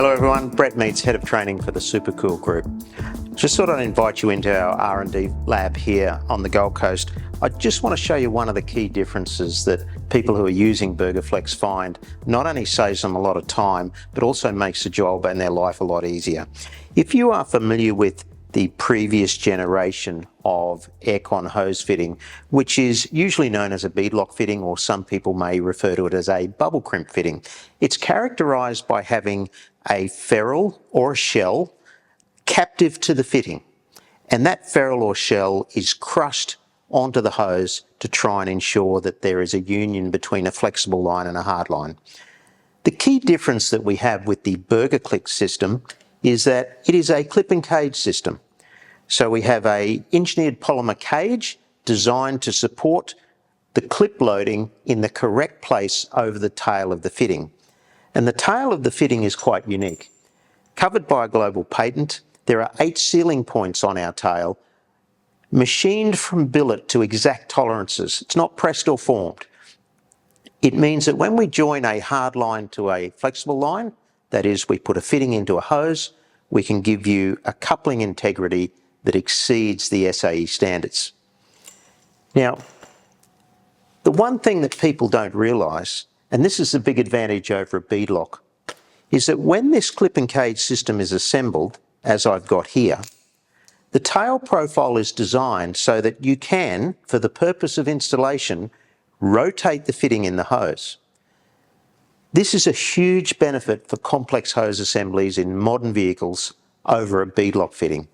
Hello everyone, Brett Meets, Head of Training for the SuperCool Group. Just thought I'd invite you into our R&D lab here on the Gold Coast. I just want to show you one of the key differences that people who are using Burgaflex find not only saves them a lot of time, but also makes the job and their life a lot easier. If you are familiar with the previous generation of aircon hose fitting, which is usually known as a beadlock fitting, or some people may refer to it as a bubble crimp fitting. It's characterized by having a ferrule or a shell captive to the fitting, and that ferrule or shell is crushed onto the hose to try and ensure that there is a union between a flexible line and a hard line. The key difference that we have with the Burgaflex system is that it is a clip and cage system. So we have a engineered polymer cage designed to support the clip loading in the correct place over the tail of the fitting. And the tail of the fitting is quite unique. Covered by a global patent, there are 8 sealing points on our tail, machined from billet to exact tolerances. It's not pressed or formed. It means that when we join a hard line to a flexible line, that is, we put a fitting into a hose, we can give you a coupling integrity that exceeds the SAE standards. Now, the one thing that people don't realise, and this is a big advantage over a beadlock, is that when this clip and cage system is assembled, as I've got here, the tail profile is designed so that you can, for the purpose of installation, rotate the fitting in the hose. This is a huge benefit for complex hose assemblies in modern vehicles over a beadlock fitting.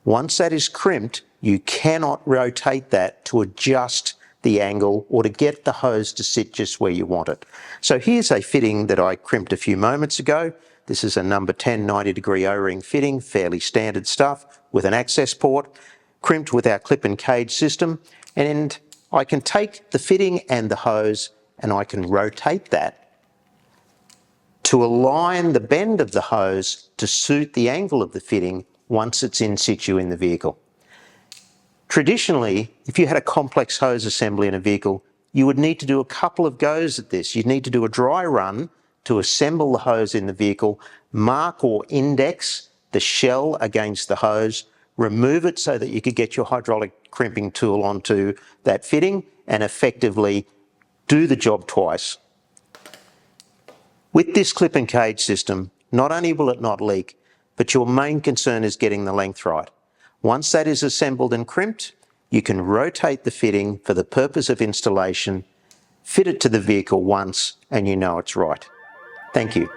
Once that is crimped, you cannot rotate that to adjust the angle or to get the hose to sit just where you want it. So here's a fitting that I crimped a few moments ago. This is a number 10 90-degree O-ring fitting, fairly standard stuff, with an access port, crimped with our clip and cage system. And I can take the fitting and the hose and I can rotate that to align the bend of the hose to suit the angle of the fitting once it's in situ in the vehicle. Traditionally, if you had a complex hose assembly in a vehicle, you would need to do a couple of goes at this. You'd need to do a dry run to assemble the hose in the vehicle, mark or index the shell against the hose, remove it so that you could get your hydraulic crimping tool onto that fitting and effectively do the job twice. With this clip and cage system, not only will it not leak, but your main concern is getting the length right. Once that is assembled and crimped, you can rotate the fitting for the purpose of installation, fit it to the vehicle once, and you know it's right. Thank you.